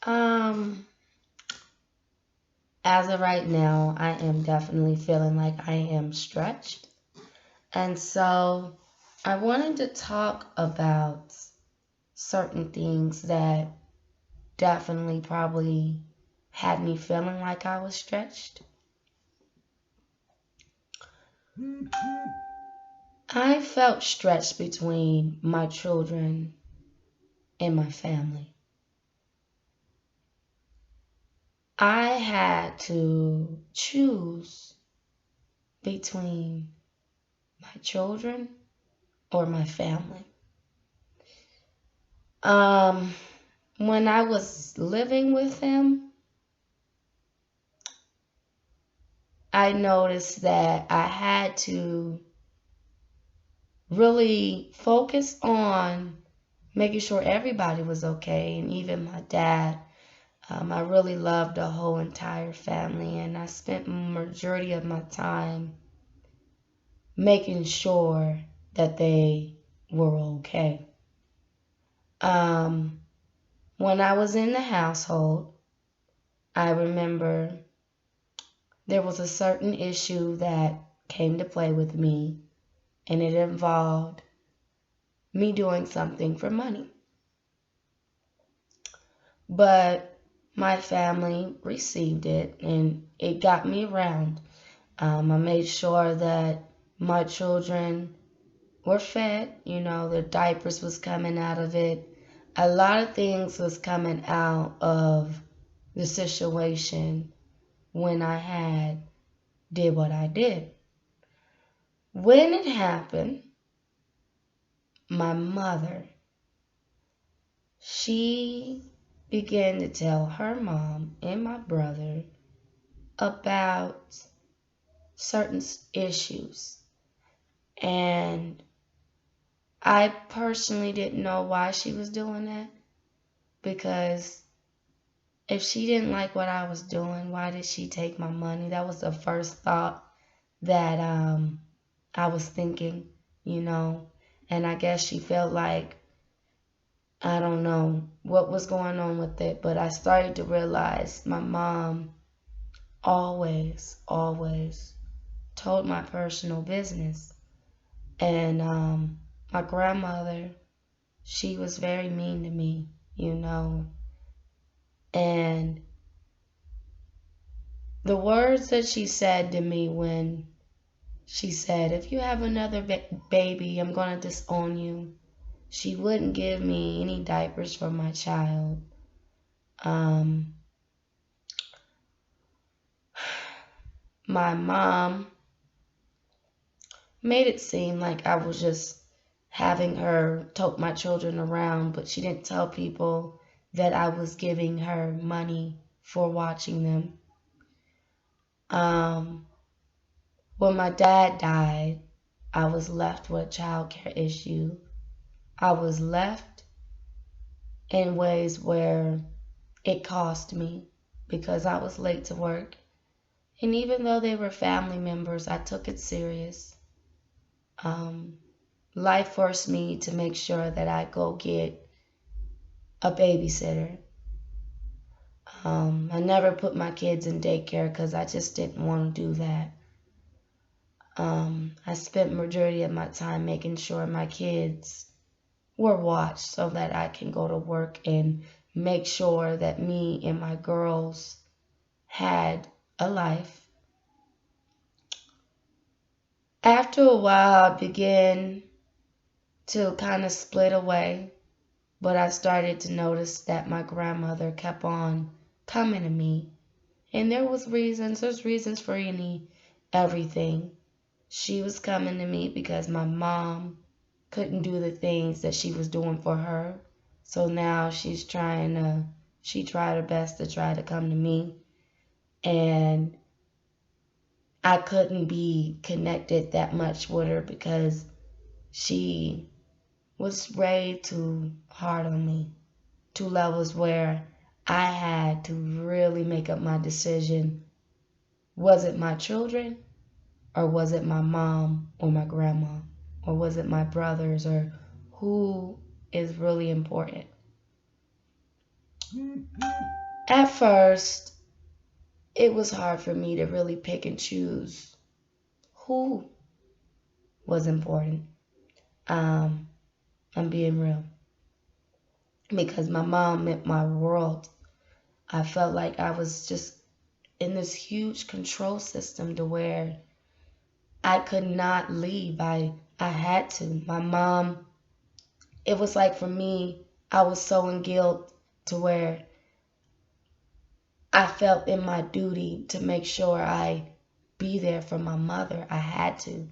Um, as of right now, I am definitely feeling like I am stretched. And so I wanted to talk about certain things that definitely probably had me feeling like I was stretched. I felt stretched between my children and my family. I had to choose between my children or my family. Um, when I was living with them, I noticed that I had to really focus on making sure everybody was okay, and even my dad. I really loved the whole entire family, and I spent majority of my time making sure that they were okay. Um, when I was in the household, I remember there was a certain issue that came to play with me, and it involved me doing something for money. But my family received it, and it got me around. I made sure that my children were fed, their diapers was coming out of it. A lot of things was coming out of the situation when I had did what I did. When it happened, my mother, she began to tell her mom and my brother about certain issues. And I personally didn't know why she was doing that, because if she didn't like what I was doing, why did she take my money? That was the first thought that I was thinking, you know. And I guess she felt like, I don't know what was going on with it, but I started to realize my mom always told my personal business. And my grandmother, she was very mean to me, you know. And the words that she said to me when she said, if you have another baby, I'm going to disown you. She wouldn't give me any diapers for my child. Um, my mom made it seem like I was just having her tote my children around, but she didn't tell people that I was giving her money for watching them. Um, when my dad died, I was left with a child care issue. I was left in ways where it cost me because I was late to work. And even though they were family members, I took it serious. Um, Life forced me to make sure that I go get a babysitter. I never put my kids in daycare because I just didn't want to do that. I spent majority of my time making sure my kids were watched so that I can go to work and make sure that me and my girls had a life. After a while, I began to kind of split away, but I started to notice that my grandmother kept on coming to me. And there's reasons for everything. She was coming to me because my mom couldn't do the things that she was doing for her. So now she tried her best to try to come to me. And I couldn't be connected that much with her because she was way too hard on me to levels where I had to really make up my decision. Was it my children, or was it my mom or my grandma? Or was it my brothers? Or who is really important? At first, it was hard for me to really pick and choose who was important. Um, I'm being real. Because my mom meant my world. I felt like I was just in this huge control system to where I could not leave. I had to. My mom, it was like for me, I was so in guilt to where I felt in my duty to make sure I be there for my mother. I had to.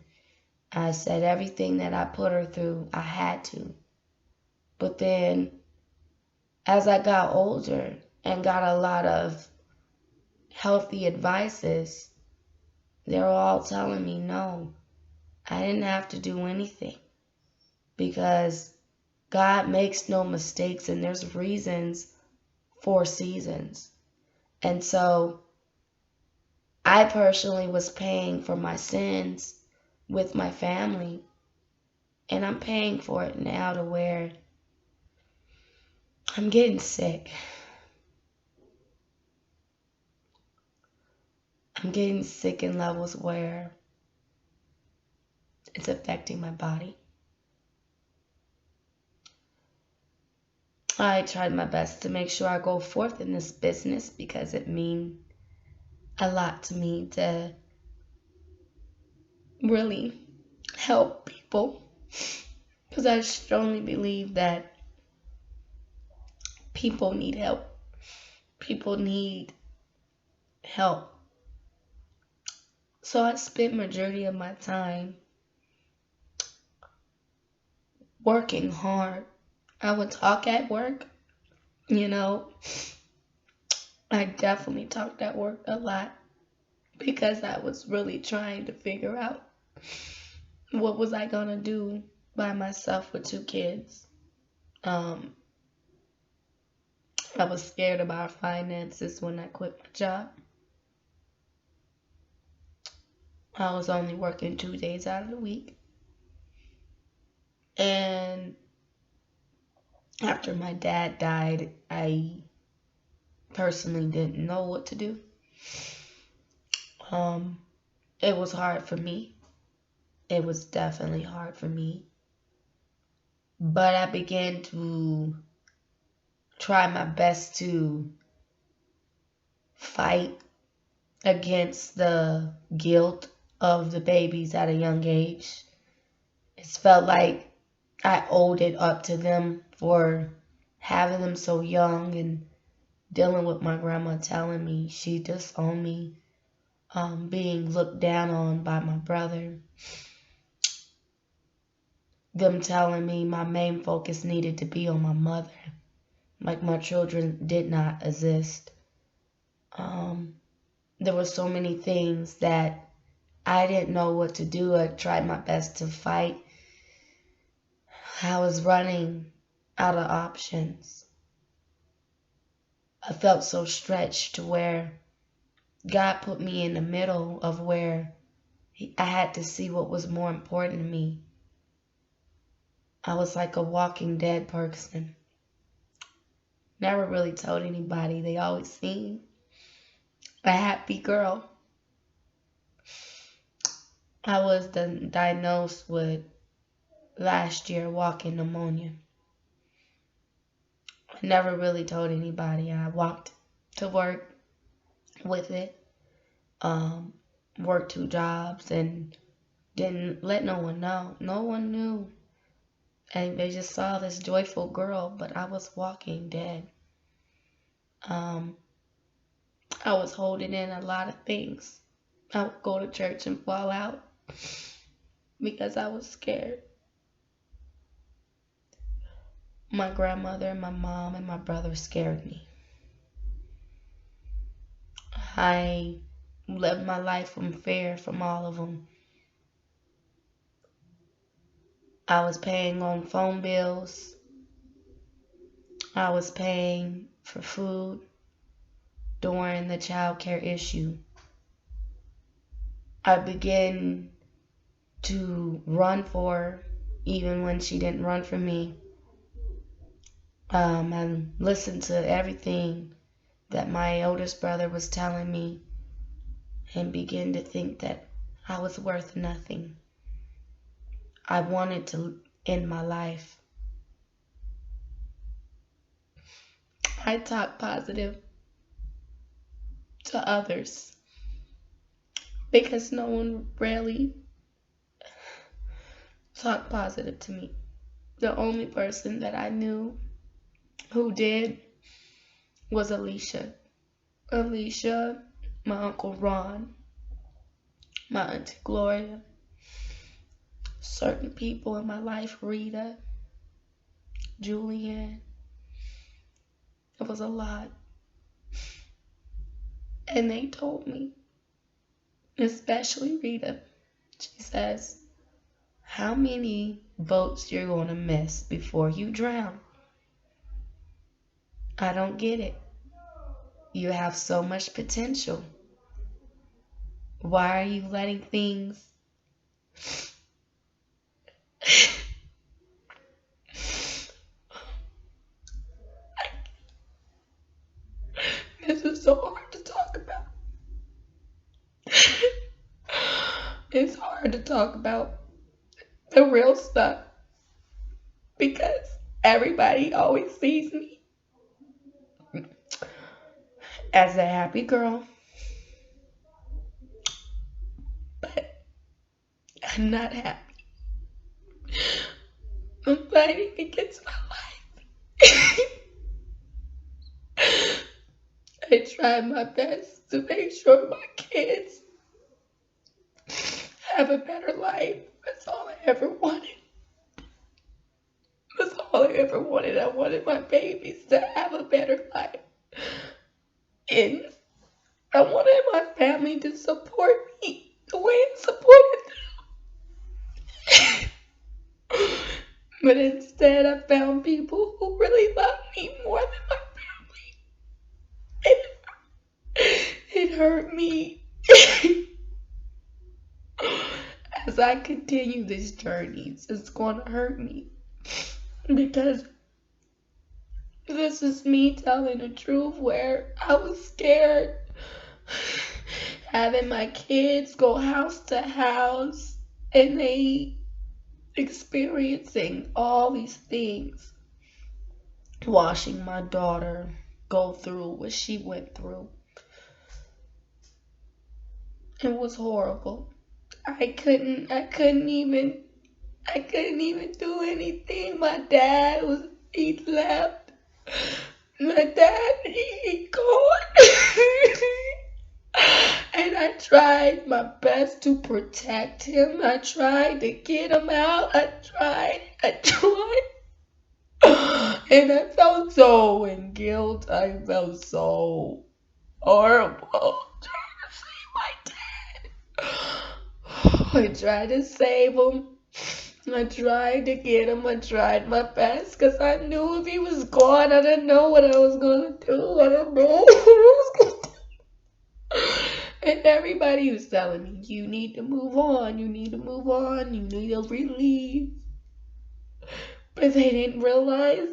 I said everything that I put her through, I had to. But then as I got older and got a lot of healthy advices, they were all telling me no, I didn't have to do anything because God makes no mistakes and there's reasons for seasons. And so I personally was paying for my sins with my family, and I'm paying for it now to where I'm getting sick. I'm getting sick in levels where it's affecting my body. I tried my best to make sure I go forth in this business because it means a lot to me to really help people. Because I strongly believe that people need help. People need help. So I spent majority of my time working hard. I would talk at work, you know. I definitely talked at work a lot because I was really trying to figure out what was I gonna do by myself with two kids. Um, I was scared about finances when I quit my job. I was only working 2 days out of the week. And after my dad died, I personally didn't know what to do. Um, it was hard for me. It was definitely hard for me. But I began to try my best to fight against the guilt of the babies at a young age. It felt like I owed it up to them for having them so young and dealing with my grandma telling me she disowned me, being looked down on by my brother, them telling me my main focus needed to be on my mother, like my children did not exist. There were so many things that I didn't know what to do. I tried my best to fight. I was running out of options. I felt so stretched to where God put me in the middle of where I had to see what was more important to me. I was like a walking dead person. Never really told anybody. They always seen a happy girl. I was diagnosed with last year walking pneumonia. I never really told anybody. I walked to work with it, um, worked 2 jobs, and didn't let no one know. No one knew. And they just saw this joyful girl, but I was walking dead. Um, I was holding in a lot of things. I would go to church and fall out because I was scared. My grandmother, my mom, and my brother scared me. I lived my life in fear from all of them. I was paying on phone bills. I was paying for food during the child care issue. I began to run for her, even when she didn't run for me. I listened to everything that my oldest brother was telling me and began to think that I was worth nothing. I wanted to end my life. I talk positive to others because no one really talked positive to me. The only person that I knew who did was Alicia. Alicia, my Uncle Ron, my Auntie Gloria, certain people in my life, Rita, Julianne. It was a lot. And they told me, especially Rita, she says, how many boats you're going to miss before you drown? I don't get it. You have so much potential. Why are you letting things this is so hard to talk about. It's hard to talk about the real stuff because everybody always sees me as a happy girl, but I'm not happy. I'm fighting against my life. I tried my best to make sure my kids have a better life. That's all I ever wanted. That's all I ever wanted. I wanted my babies to have a better life. And I wanted my family to support me the way I supported them. But instead, I found people who really loved me more than my family. It hurt me. As I continue this journey, it's going to hurt me. Because this is me telling the truth where I was scared. Having my kids go house to house and they experiencing all these things. Watching my daughter go through what she went through. It was horrible. I couldn't even do anything. He left. My dad, he gone. And I tried my best to protect him. I tried to get him out. I tried. And I felt so in guilt. I felt so horrible trying to save my dad. I tried to save him. I tried to get him. I tried my best because I knew if he was gone, I didn't know what I was going to do. I didn't know what I was going to do. And everybody was telling me, you need to move on. You need to move on. You need to release. But they didn't realize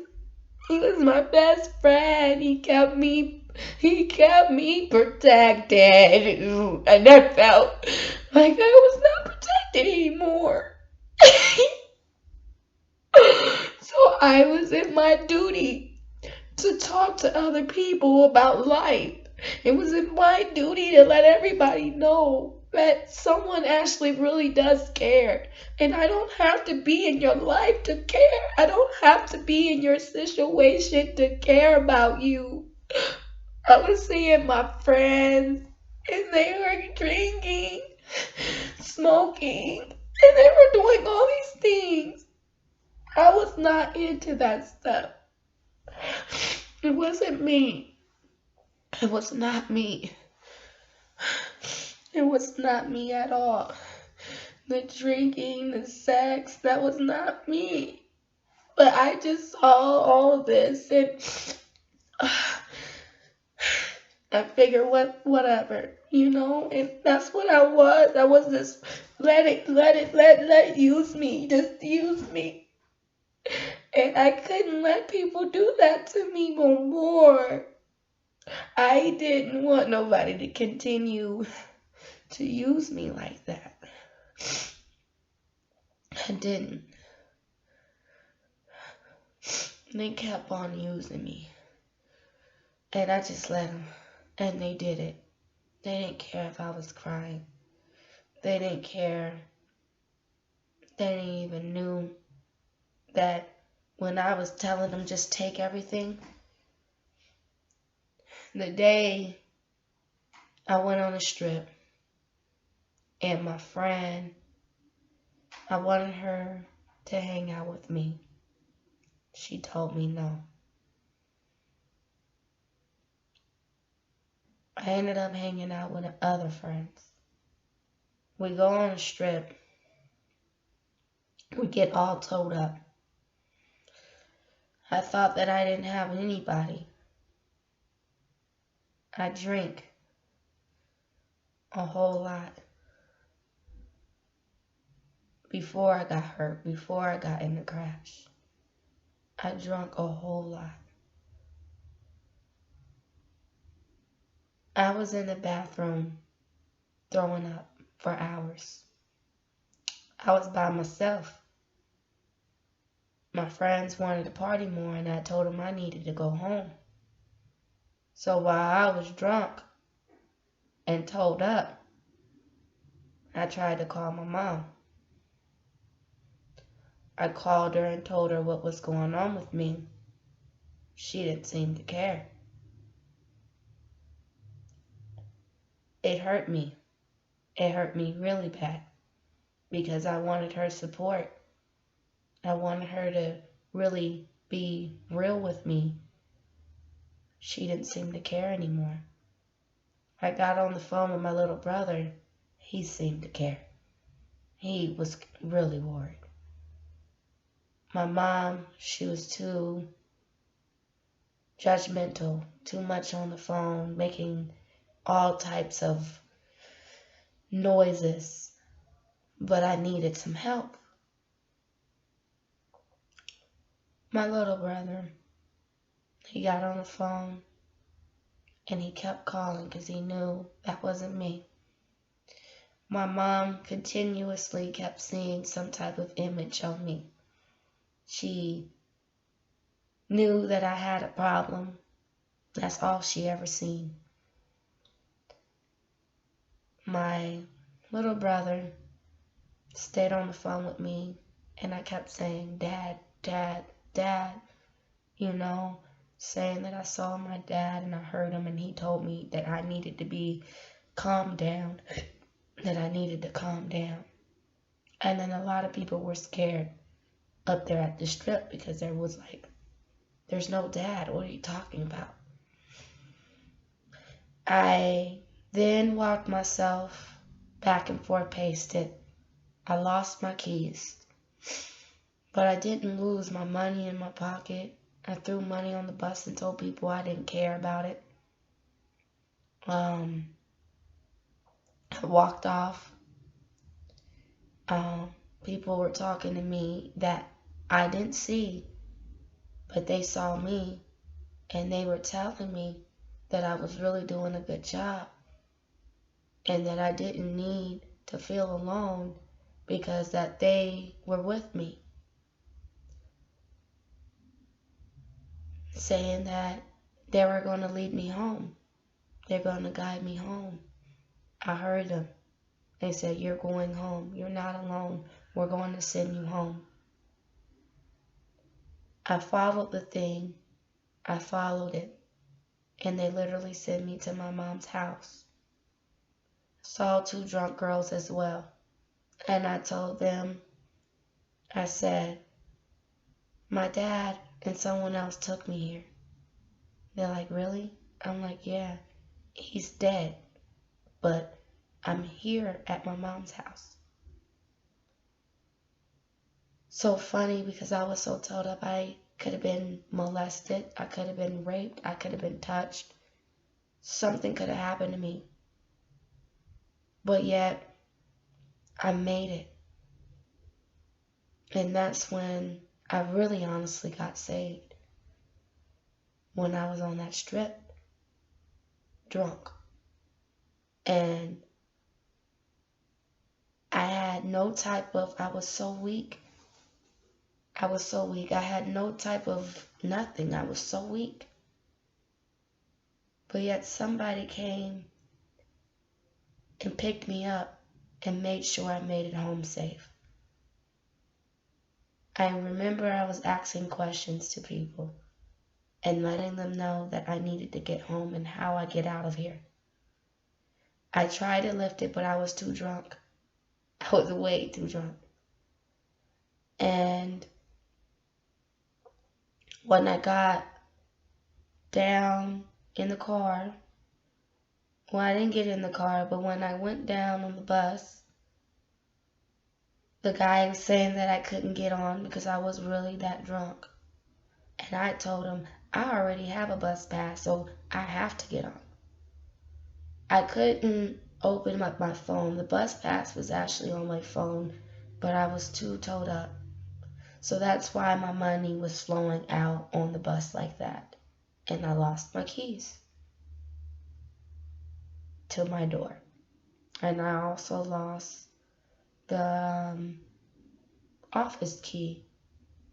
he was my best friend. He kept me protected. And I felt like I was not protected anymore. So I was in my duty to talk to other people about life. It was in my duty to let everybody know that someone actually really does care. And I don't have to be in your life to care. I don't have to be in your situation to care about you. I was seeing my friends and they were drinking, smoking, and they were doing all these things. I was not into that stuff. It wasn't me. It was not me. It was not me at all. The drinking, the sex, that was not me. But I just saw all of this and I figured whatever, and that's what I was. I was just let it use me. Just use me. And I couldn't let people do that to me no more. I didn't want nobody to continue to use me like that. I didn't. They kept on using me. And I just let them. And they did it. They didn't care if I was crying. They didn't care. They didn't even knew that when I was telling them just take everything. The day I went on a strip and my friend, I wanted her to hang out with me. She told me no. I ended up hanging out with other friends. We go on a strip. We get all towed up. I thought that I didn't have anybody. I drink a whole lot before I got hurt, before I got in the crash. I drank a whole lot. I was in the bathroom throwing up for hours. I was by myself. My friends wanted to party more and I told them I needed to go home. So while I was drunk and towed up, I tried to call my mom. I called her and told her what was going on with me. She didn't seem to care. It hurt me. It hurt me really bad because I wanted her support. I wanted her to really be real with me. She didn't seem to care anymore. I got on the phone with my little brother. He seemed to care. He was really worried. My mom, she was too judgmental, too much on the phone, making all types of noises. But I needed some help. My little brother, he got on the phone and he kept calling because he knew that wasn't me. My mom continuously kept seeing some type of image of me. She knew that I had a problem. That's all she ever seen. My little brother stayed on the phone with me and I kept saying, Dad, Dad, Dad, saying that I saw my dad and I heard him and he told me that I needed to be calmed down, that I needed to calm down. And then a lot of people were scared up there at the strip because there was like, there's no dad. What are you talking about? I then walked myself back and forth, paced it. I lost my keys, but I didn't lose my money in my pocket. I threw money on the bus and told people I didn't care about it. I walked off. People were talking to me that I didn't see, but they saw me, and they were telling me that I was really doing a good job and that I didn't need to feel alone because that they were with me, saying that they were going to lead me home. They're going to guide me home. I heard them. They said, you're going home. You're not alone. We're going to send you home. I followed the thing. I followed it. And they literally sent me to my mom's house. Saw 2 drunk girls as well. And I told them, I said, my dad and someone else took me here. They're like, really? I'm like, yeah, he's dead. But I'm here at my mom's house. So funny because I was so told up. I could have been molested. I could have been raped. I could have been touched. Something could have happened to me. But yet, I made it. And that's when I really honestly got saved when I was on that strip, drunk. And I was so weak. I was so weak. I had no type of nothing. I was so weak. But yet somebody came and picked me up and made sure I made it home safe. I remember I was asking questions to people and letting them know that I needed to get home and how I get out of here. I tried to lift it, but I was too drunk. I was way too drunk. And when I got down in the car, well, I didn't get in the car, but when I went down on the bus, the guy was saying that I couldn't get on because I was really that drunk. And I told him, I already have a bus pass, so I have to get on. I couldn't open up my phone. The bus pass was actually on my phone, but I was too towed up. So that's why my money was flowing out on the bus like that. And I lost my keys to my door. And I also lost the office key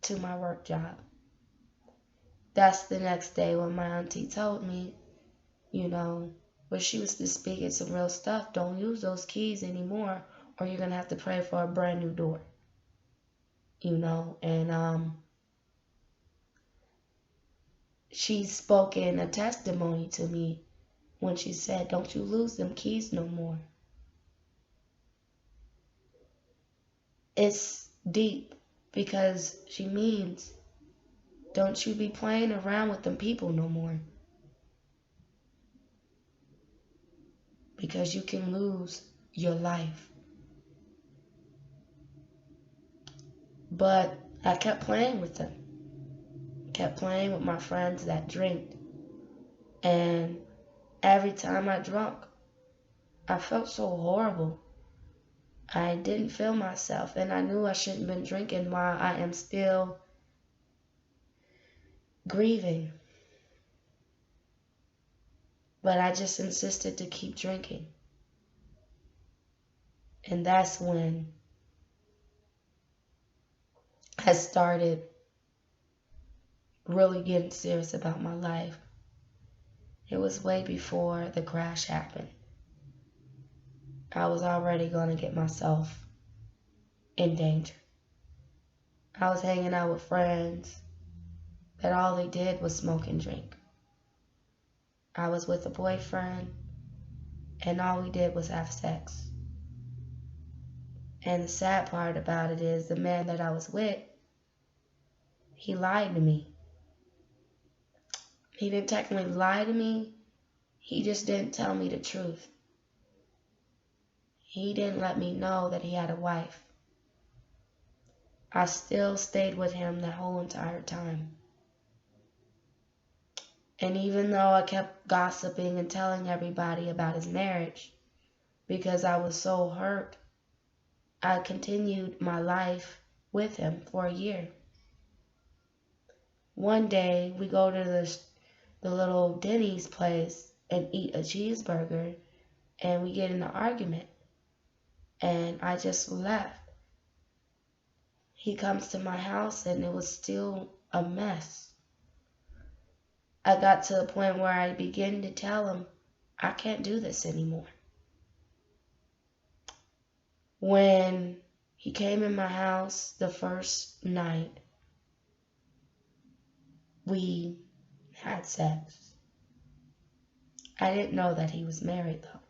to my work job. That's the next day when my auntie told me, where she was just speaking some real stuff. Don't use those keys anymore or you're going to have to pray for a brand new door. And she spoke in a testimony to me when she said, don't you lose them keys no more. It's deep because she means, don't you be playing around with them people no more. Because you can lose your life. But I kept playing with them. Kept playing with my friends that drank. And every time I drank, I felt so horrible. I didn't feel myself, and I knew I shouldn't have been drinking while I am still grieving. But I just insisted to keep drinking. And that's when I started really getting serious about my life. It was way before the crash happened. I was already going to get myself in danger. I was hanging out with friends that all they did was smoke and drink. I was with a boyfriend and all we did was have sex. And the sad part about it is the man that I was with, he lied to me. He didn't technically lie to me. He just didn't tell me the truth. He didn't let me know that he had a wife. I still stayed with him the whole entire time. And even though I kept gossiping and telling everybody about his marriage, because I was so hurt, I continued my life with him for a year. One day, we go to the little Denny's place and eat a cheeseburger, and we get in an argument. And I just left. He comes to my house, and it was still a mess. I got to the point where I began to tell him, I can't do this anymore. When he came in my house the first night, we had sex. I didn't know that he was married though.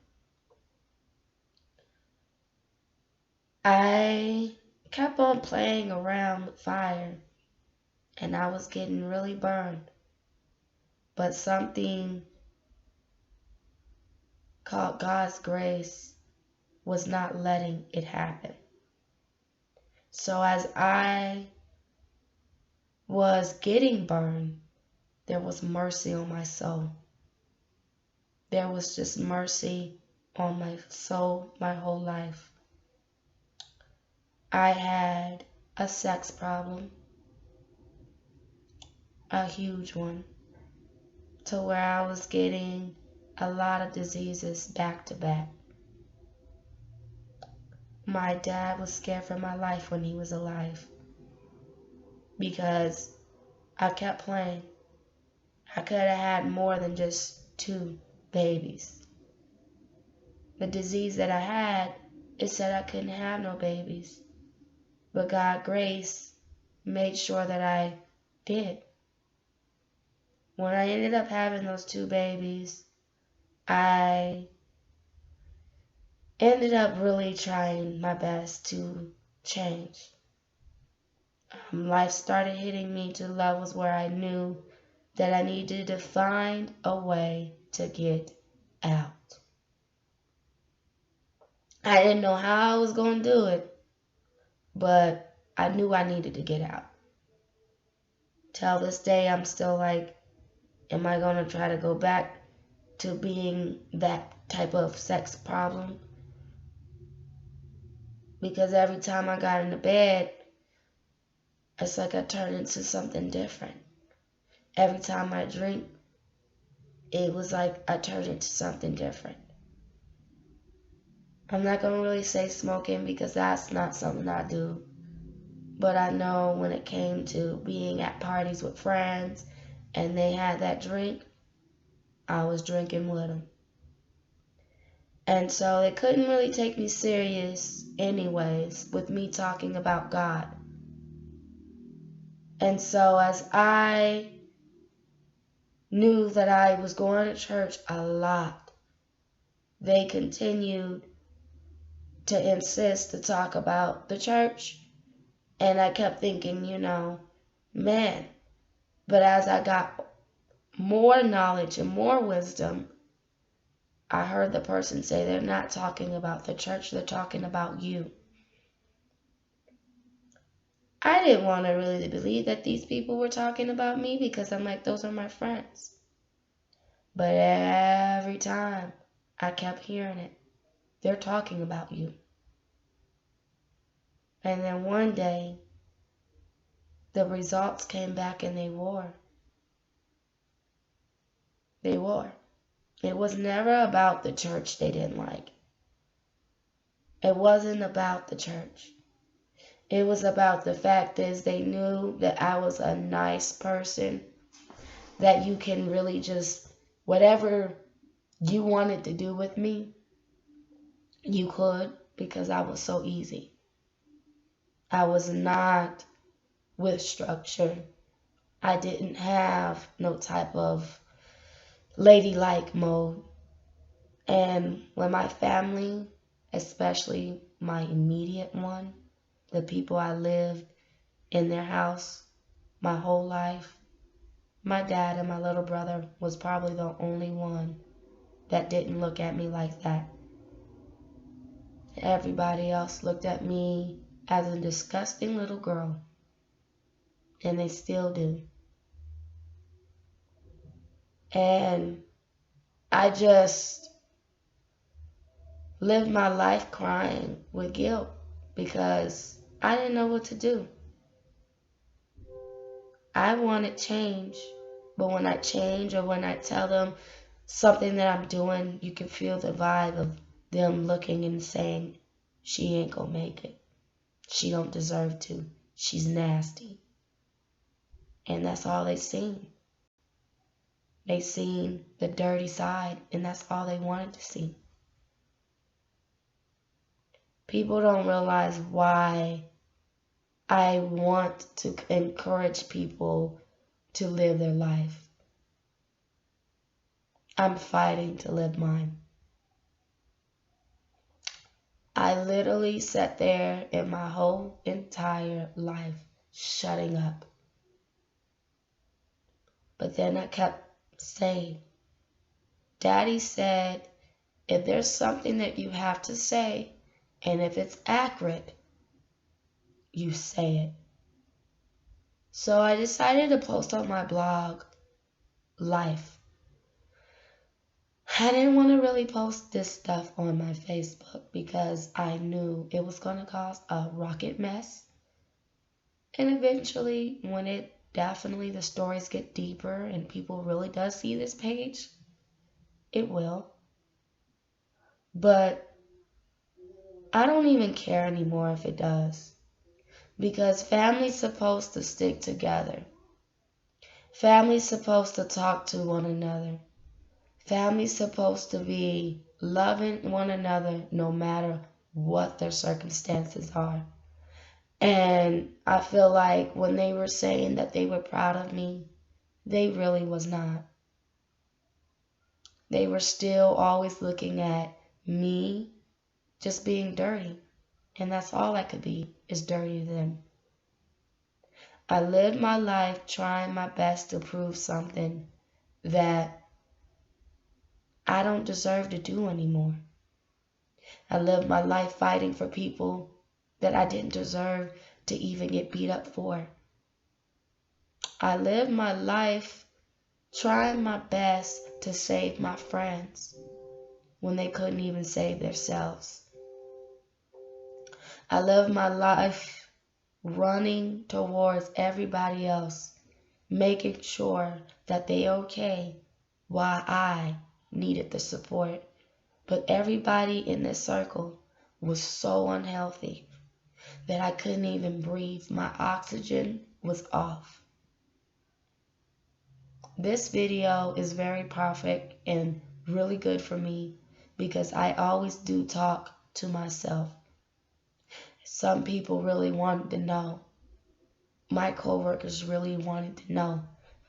I kept on playing around with fire and I was getting really burned. But something called God's grace was not letting it happen. So as I was getting burned, there was mercy on my soul. There was just mercy on my soul my whole life. I had a sex problem. a huge one, to where I was getting a lot of diseases back to back. My dad was scared for my life when he was alive because I kept playing. I could have had more than just 2 babies. The disease that I had, it said I couldn't have no babies. But God's grace made sure that I did. When I ended up having those 2 babies, I ended up really trying my best to change. Life started hitting me to levels where I knew that I needed to find a way to get out. I didn't know how I was going to do it, but I knew I needed to get out. Till this day, I'm still like, am I going to try to go back to being that type of sex problem? Because every time I got into bed, it's like I turned into something different. Every time I drink, it was like I turned into something different. I'm not going to really say smoking because that's not something I do. But I know when it came to being at parties with friends and they had that drink, I was drinking with them. And so they couldn't really take me serious anyways with me talking about God. And so as I knew that I was going to church a lot, they continued to insist to talk about the church. And I kept thinking, man, but as I got more knowledge and more wisdom, I heard the person say they're not talking about the church, they're talking about you. I didn't want to really believe that these people were talking about me because I'm like, those are my friends. But every time I kept hearing it, they're talking about you. And then one day, the results came back and they were. They were. It was never about the church they didn't like. It wasn't about the church. It was about the fact is they knew that I was a nice person, that you can really just, whatever you wanted to do with me, you could, because I was so easy. I was not with structure. I didn't have no type of ladylike mode. And when my family, especially my immediate one, the people I lived in their house my whole life, my dad and my little brother was probably the only one that didn't look at me like that. Everybody else looked at me as a disgusting little girl. And they still do. And I just lived my life crying with guilt because I didn't know what to do. I wanted change, but when I change or when I tell them something that I'm doing, you can feel the vibe of them looking and saying, she ain't gonna make it. She don't deserve to. She's nasty. And that's all they seen. They seen the dirty side, and that's all they wanted to see. People don't realize why I want to encourage people to live their life. I'm fighting to live mine. I literally sat there in my whole entire life shutting up. But then I kept saying, Daddy said, if there's something that you have to say, and if it's accurate, you say it. So I decided to post on my blog, Life. I didn't want to really post this stuff on my Facebook because I knew it was going to cause a rocket mess. And eventually, when it definitely the stories get deeper and people really does see this page, it will. But I don't even care anymore if it does. Because family's supposed to stick together. Family's supposed to talk to one another. Family's supposed to be loving one another no matter what their circumstances are. And I feel like when they were saying that they were proud of me, they really was not. They were still always looking at me just being dirty. And that's all I could be, is dirty to them. I lived my life trying my best to prove something that I don't deserve to do anymore. I lived my life fighting for people that I didn't deserve to even get beat up for. I lived my life trying my best to save my friends when they couldn't even save themselves. I lived my life running towards everybody else, making sure that they okay while I needed the support. But everybody in this circle was so unhealthy that I couldn't even breathe. My oxygen was off. This video is very perfect and really good for me because I always do talk to myself. Some people really wanted to know. My coworkers really wanted to know.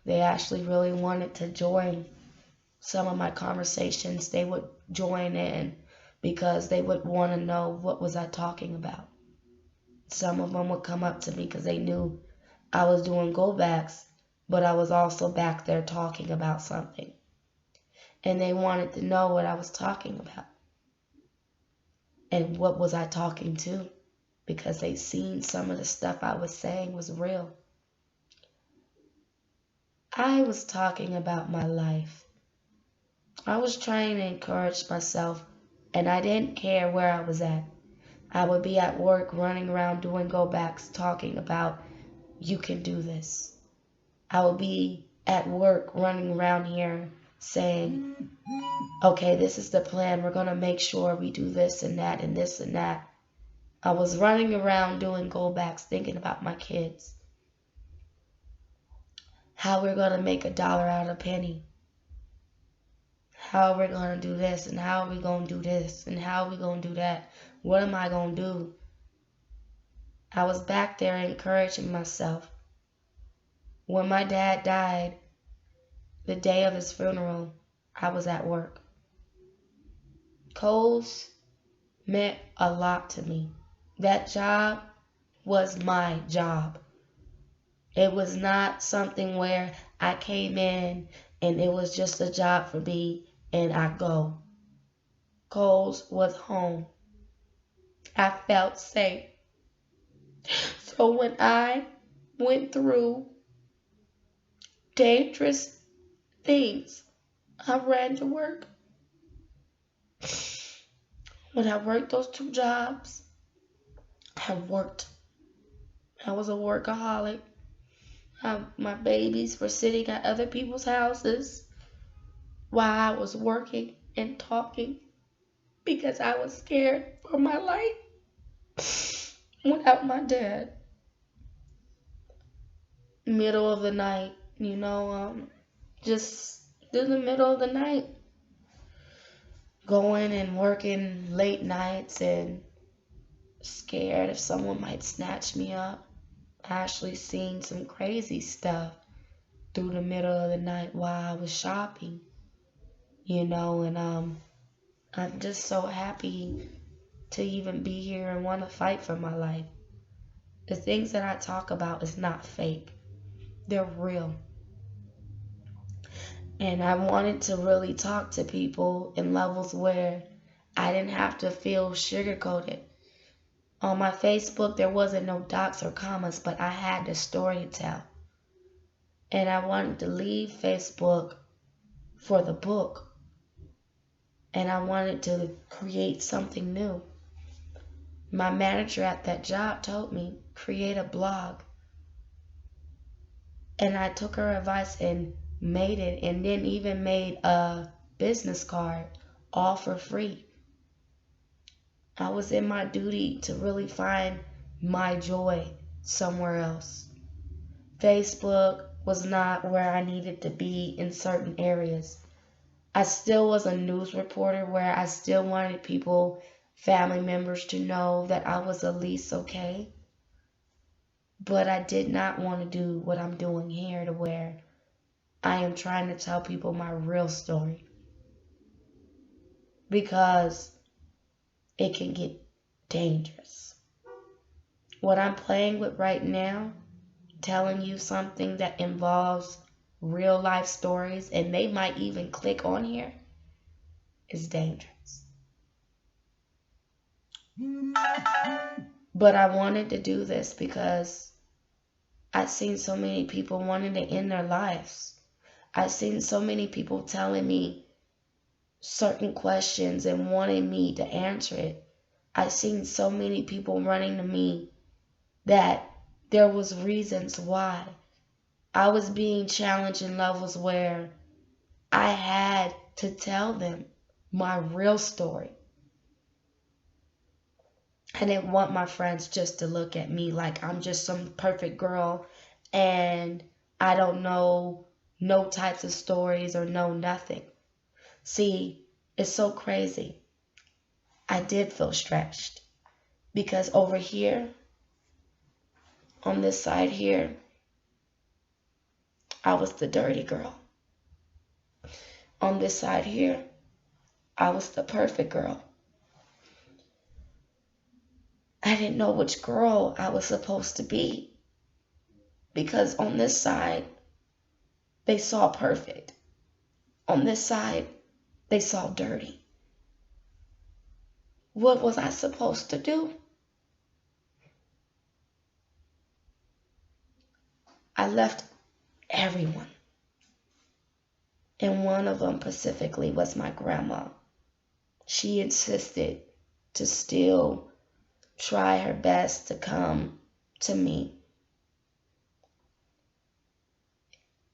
They actually really wanted to join some of my conversations. They would join in because they would want to know what was I talking about. Some of them would come up to me because they knew I was doing go backs, but I was also back there talking about something. And they wanted to know what I was talking about. And what was I talking to? Because they seen some of the stuff I was saying was real. I was talking about my life. I was trying to encourage myself, and I didn't care where I was at. I would be at work running around doing go backs talking about you can do this. I would be at work running around here saying, okay, this is the plan. We're going to make sure we do this and that and this and that. I was running around doing go backs thinking about my kids. How we're going to make $1 out of a penny. How we're going to do this and how we're going to do this and how we're going to do that. What am I going to do? I was back there encouraging myself. When my dad died, the day of his funeral, I was at work. Kohl's meant a lot to me. That job was my job. It was not something where I came in and it was just a job for me and I go. Kohl's was home. I felt safe. So when I went through dangerous things, I ran to work. When I worked those 2 jobs, I worked. I was a workaholic. My babies were sitting at other people's houses while I was working and talking because I was scared for my life without my dad. Middle of the night, just in the middle of the night, going and working late nights and scared if someone might snatch me up. I actually seen some crazy stuff through the middle of the night while I was shopping, and I'm just so happy to even be here and want to fight for my life. The things that I talk about is not fake. They're real. And I wanted to really talk to people in levels where I didn't have to feel sugar-coated. On my Facebook, there wasn't no dots or commas, but I had the story to tell. And I wanted to leave Facebook for the book. And I wanted to create something new. My manager at that job told me, create a blog. And I took her advice and made it, and then even made a business card all for free. I was in my duty to really find my joy somewhere else. Facebook was not where I needed to be in certain areas. I still was a news reporter where I still wanted people, family members, to know that I was at least okay. But I did not want to do what I'm doing here, to where I am trying to tell people my real story, because it can get dangerous. What I'm playing with right now, telling you something that involves real life stories, and they might even click on here, is dangerous. But I wanted to do this because I've seen so many people wanting to end their lives. I've seen so many people telling me certain questions and wanting me to answer it. I've seen so many people running to me that there was reasons why. I was being challenged in levels where I had to tell them my real story. I didn't want my friends just to look at me like I'm just some perfect girl and I don't know no types of stories or know nothing. See, it's so crazy. I did feel stretched because over here, on this side here, I was the dirty girl. On this side here, I was the perfect girl. I didn't know which girl I was supposed to be because on this side, they saw perfect. On this side, they saw dirty. What was I supposed to do? I left everyone. And one of them specifically was my grandma. She insisted to still try her best to come to me.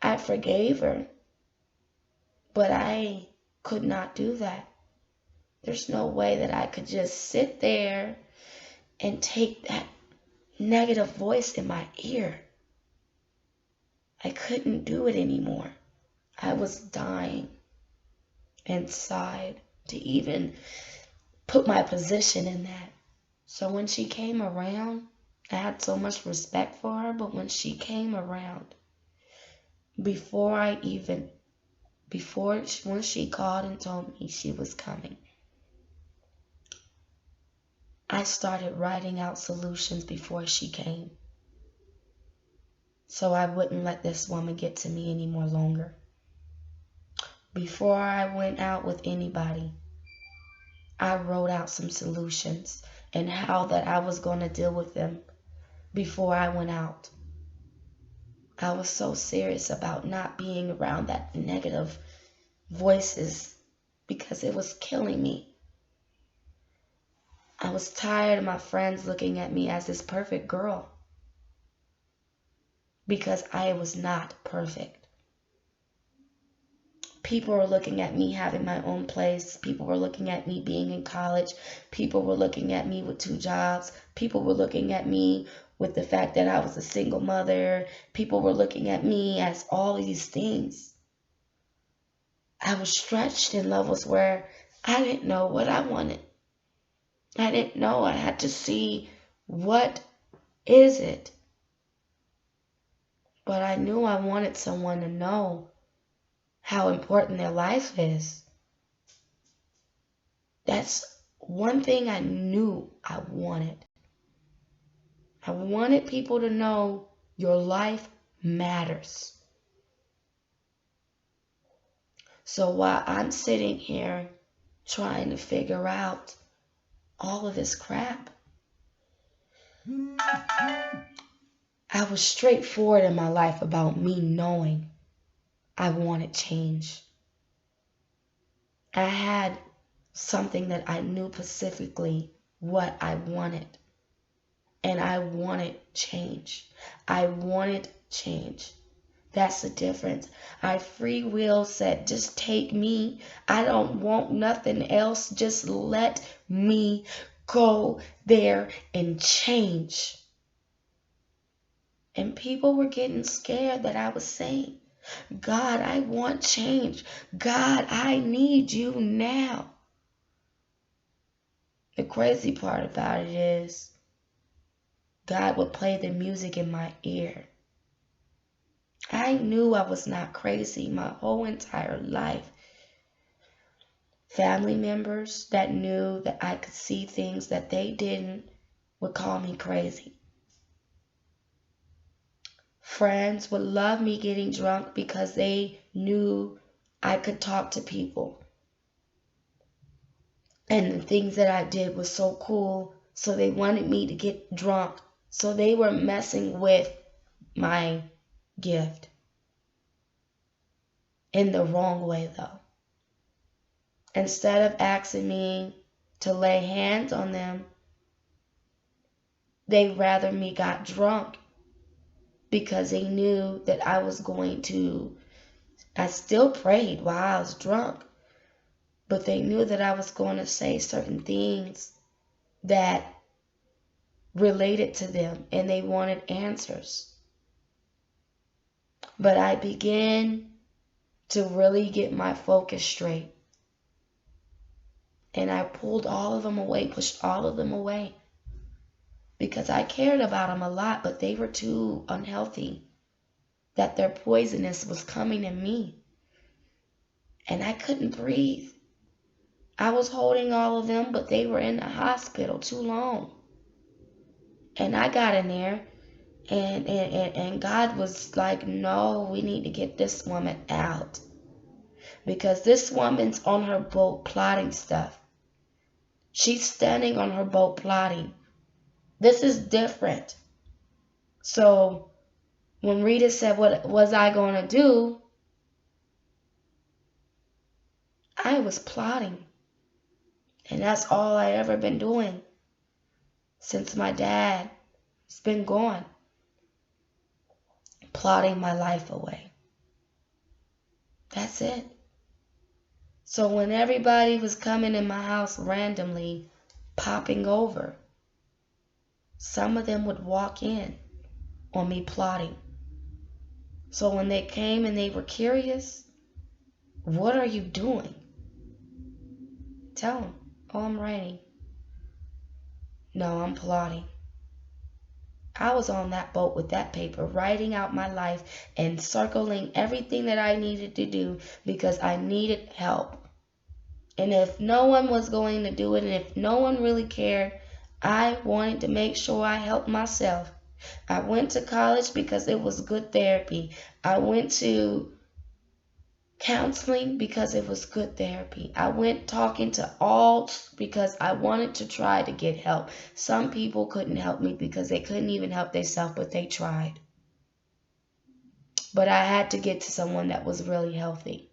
I forgave her, but I could not do that. There's no way that I could just sit there and take that negative voice in my ear. I couldn't do it anymore. I was dying inside to even put my position in that. So when she came around, I had so much respect for her, but when she came around, when she called and told me she was coming, I started writing out solutions before she came. So I wouldn't let this woman get to me any more longer. Before I went out with anybody, I wrote out some solutions and how that I was going to deal with them before I went out. I was so serious about not being around that negative voices because it was killing me. I was tired of my friends looking at me as this perfect girl because I was not perfect. People were looking at me having my own place. People were looking at me being in college. People were looking at me with 2 jobs. People were looking at me with the fact that I was a single mother. People were looking at me as all these things. I was stretched in levels where I didn't know what I wanted. I didn't know. I had to see, what is it? But I knew I wanted someone to know how important their life is. That's one thing I knew I wanted. I wanted people to know your life matters. So while I'm sitting here trying to figure out all of this crap, I was straightforward in my life about me knowing I wanted change. I had something that I knew specifically what I wanted. And I wanted change. I wanted change. That's the difference. I free will said, just take me. I don't want nothing else. Just let me go there and change. And people were getting scared that I was saying, God, I want change. God, I need you now. The crazy part about it is God would play the music in my ear. I knew I was not crazy my whole entire life. Family members that knew that I could see things that they didn't would call me crazy. Friends would love me getting drunk because they knew I could talk to people. And the things that I did was so cool, so they wanted me to get drunk. So they were messing with my gift. In the wrong way, though. Instead of asking me to lay hands on them, they rather me got drunk because they knew that I was going to. I still prayed while I was drunk, but they knew that I was going to say certain things that related to them and they wanted answers. But I began to really get my focus straight. And I pulled all of them away, pushed all of them away. Because I cared about them a lot, but they were too unhealthy. That their poisonous was coming in me. And I couldn't breathe. I was holding all of them, but they were in the hospital too long. And I got in there, and God was like, no, we need to get this woman out. Because this woman's on her boat plotting stuff. She's standing on her boat plotting. This is different. So when Rita said, what was I going to do? I was plotting. And that's all I ever been doing since my dad's been gone. Plotting my life away. That's it. So when everybody was coming in my house randomly, popping over, some of them would walk in on me plotting. So when they came and they were curious, what are you doing? Tell them, oh, I'm writing. No, I'm plotting. I was on that boat with that paper, writing out my life and circling everything that I needed to do because I needed help. And if no one was going to do it, and if no one really cared, I wanted to make sure I helped myself. I went to college because it was good therapy. I went to counseling because it was good therapy. I went talking to alts because I wanted to try to get help. Some people couldn't help me because they couldn't even help themselves, but they tried. But I had to get to someone that was really healthy.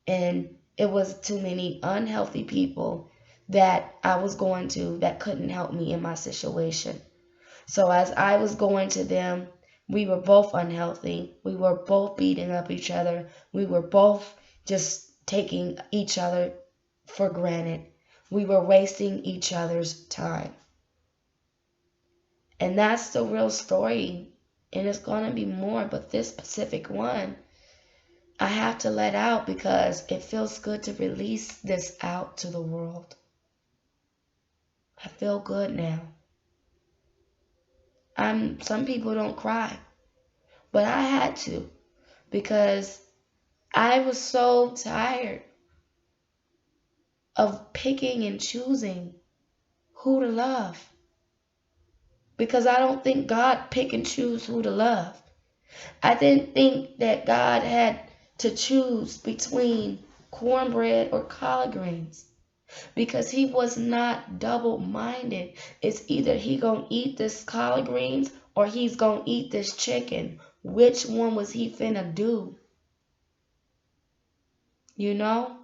And it was too many unhealthy people that I was going to that couldn't help me in my situation. So as I was going to them, we were both unhealthy. We were both beating up each other. We were both just taking each other for granted. We were wasting each other's time. And that's the real story. And it's going to be more, but this specific one, I have to let out because it feels good to release this out to the world. I feel good now. Some people don't cry, but I had to because I was so tired of picking and choosing who to love. Because I don't think God pick and choose who to love. I didn't think that God had to choose between cornbread or collard greens. Because he was not double-minded. It's either he gonna eat this collard greens or he's gonna eat this chicken. Which one was he finna do? You know?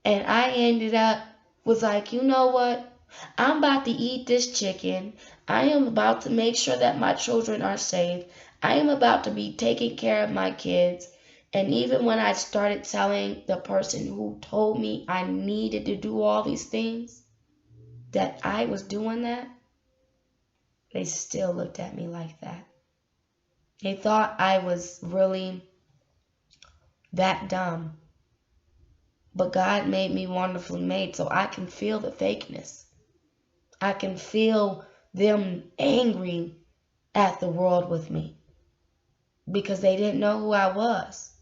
And I ended up, was like, you know what? I'm about to eat this chicken. I am about to make sure that my children are safe. I am about to be taking care of my kids. And even when I started telling the person who told me I needed to do all these things, that I was doing that, they still looked at me like that. They thought I was really that dumb. But God made me wonderfully made, so I can feel the fakeness. I can feel them angry at the world with me because they didn't know who I was.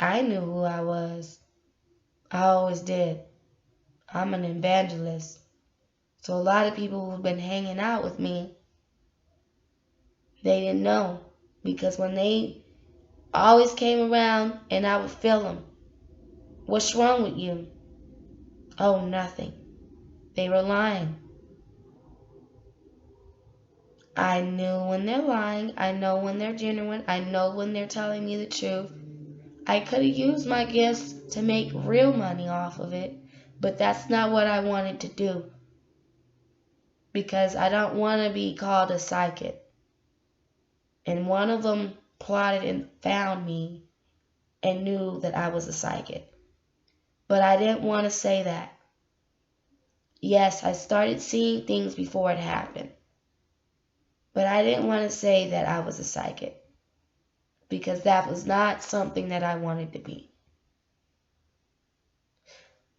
I knew who I was. I always did. I'm an evangelist. So a lot of people who've been hanging out with me, they didn't know. Because when they always came around and I would feel them, what's wrong with you? Oh, nothing. They were lying. I knew when they're lying. I know when they're genuine. I know when they're telling me the truth. I could have used my gifts to make real money off of it, but that's not what I wanted to do because I don't want to be called a psychic. And one of them plotted and found me and knew that I was a psychic. But I didn't want to say that. Yes, I started seeing things before it happened. But I didn't want to say that I was a psychic because that was not something that I wanted to be.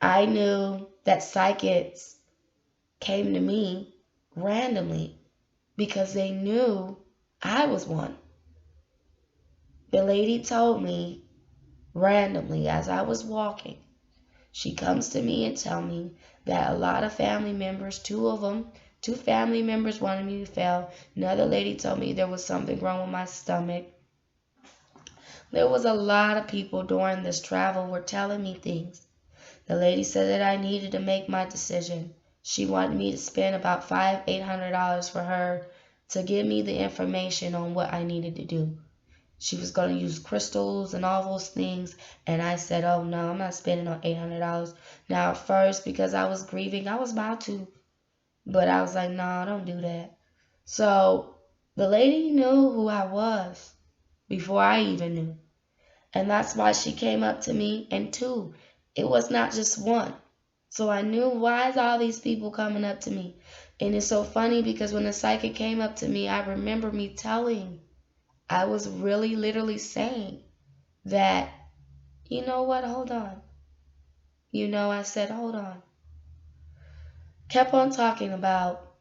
I knew that psychics came to me randomly because they knew I was one. The lady told me randomly as I was walking, she comes to me and tell me that a lot of family members, two family members wanted me to fail. Another lady told me there was something wrong with my stomach. There was a lot of people during this travel were telling me things. The lady said that I needed to make my decision. She wanted me to spend about $800 for her to give me the information on what I needed to do. She was going to use crystals and all those things. And I said, oh no, I'm not spending no $800. Now at first, because I was grieving, I was about to. But I was like, no, don't do that. So the lady knew who I was before I even knew. And that's why she came up to me. And two, it was not just one. So I knew, why is all these people coming up to me? And it's so funny because when the psychic came up to me, I remember me telling, I was really literally saying that, you know what, hold on. I said, hold on. Kept on talking about,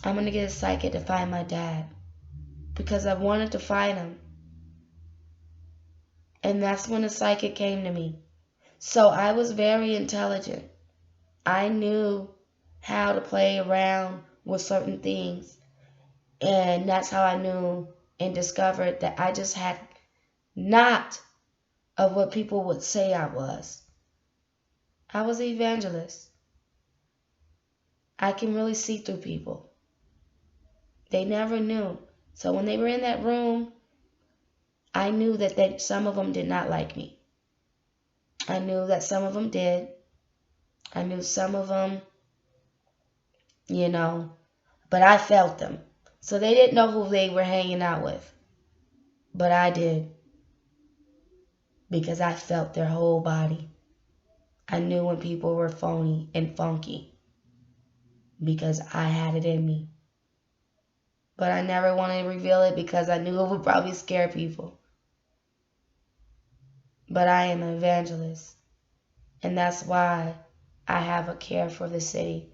I'm going to get a psychic to find my dad because I wanted to find him. And that's when the psychic came to me. So I was very intelligent. I knew how to play around with certain things. And that's how I knew and discovered that I just had not of what people would say I was. I was an evangelist. I can really see through people. They never knew. So when they were in that room, I knew that some of them did not like me. I knew that some of them did. I knew some of them, but I felt them. So they didn't know who they were hanging out with. But I did. Because I felt their whole body. I knew when people were phony and funky. Because I had it in me. But I never wanted to reveal it because I knew it would probably scare people. But I am an evangelist. And that's why I have a care for the city.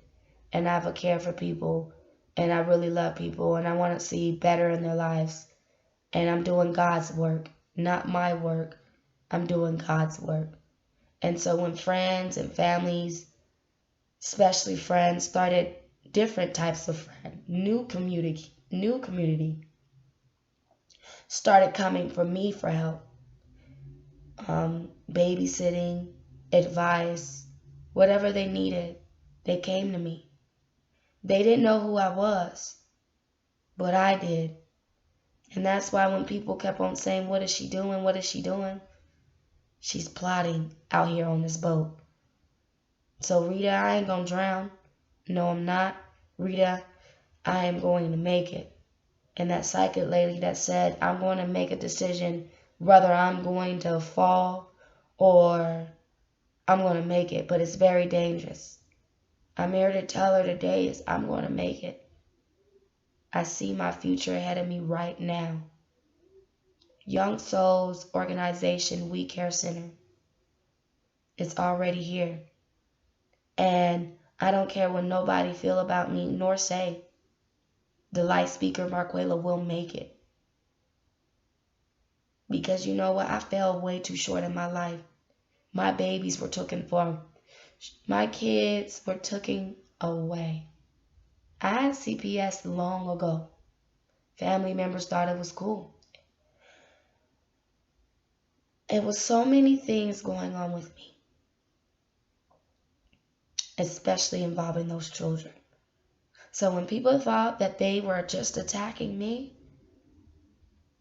And I have a care for people. And I really love people. And I want to see better in their lives. And I'm doing God's work, not my work. I'm doing God's work. And so when friends and families, especially friends, started different types of friends, new community, started coming for me for help. Babysitting, advice, whatever they needed, they came to me. They didn't know who I was, but I did. And that's why when people kept on saying, what is she doing? What is she doing? She's plotting out here on this boat. So Rita, I ain't gonna drown. No, I'm not. Rita, I am going to make it. And that psychic lady that said, I'm going to make a decision whether I'm going to fall or I'm going to make it, but it's very dangerous. I'm here to tell her today is I'm going to make it. I see my future ahead of me right now. Young Souls Organization We Care Center. It's already here. And I don't care what nobody feel about me nor say. The light speaker Marquela will make it. Because you know what? I fell way too short in my life. My babies were taken from. My kids were taken away. I had CPS long ago. Family members thought it was cool. It was so many things going on with me, especially involving those children. So when people thought that they were just attacking me,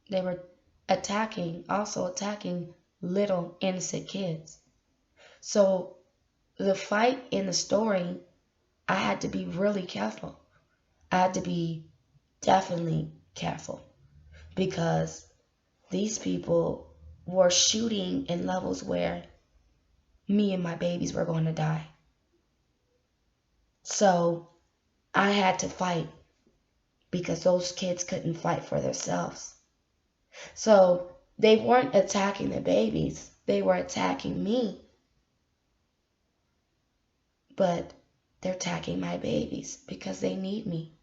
they were also attacking little innocent kids. So the fight in the story, I had to be really careful. I had to be definitely careful because these people were shooting in levels where me and my babies were going to die. So I had to fight because those kids couldn't fight for themselves. So they weren't attacking the babies, they were attacking me. But they're attacking my babies because they need me.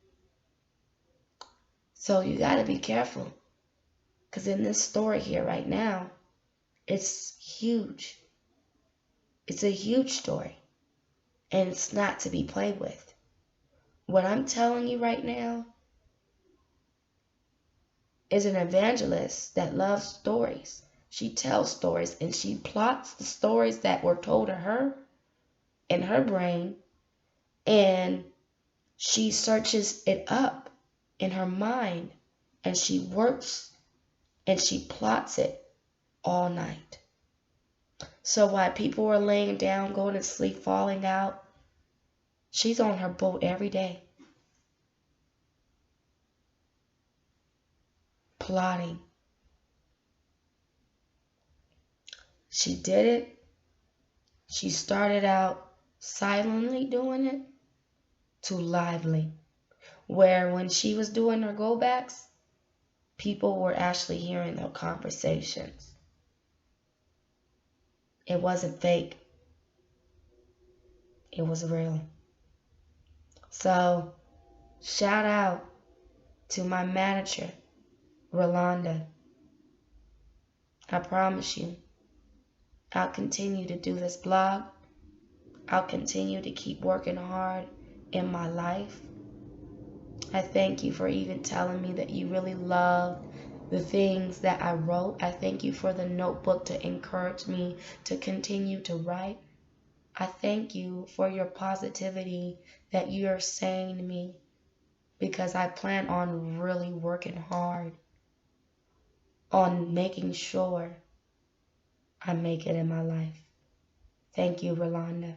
So you got to be careful. Because in this story here right now, it's huge. It's a huge story. And it's not to be played with. What I'm telling you right now is an evangelist that loves stories. She tells stories and she plots the stories that were told to her in her brain, and she searches it up in her mind, and she works and she plots it all night. So while people were laying down, going to sleep, falling out, she's on her boat every day, plotting. She did it. She started out silently doing it to lively, where when she was doing her go backs, people were actually hearing their conversations. It wasn't fake. It was real. So shout out to my manager, Rolanda. I promise you, I'll continue to do this blog. I'll continue to keep working hard in my life. I thank you for even telling me that you really loved the things that I wrote. I thank you for the notebook to encourage me to continue to write. I thank you for your positivity that you are saying to me, because I plan on really working hard on making sure I make it in my life. Thank you, Rolanda.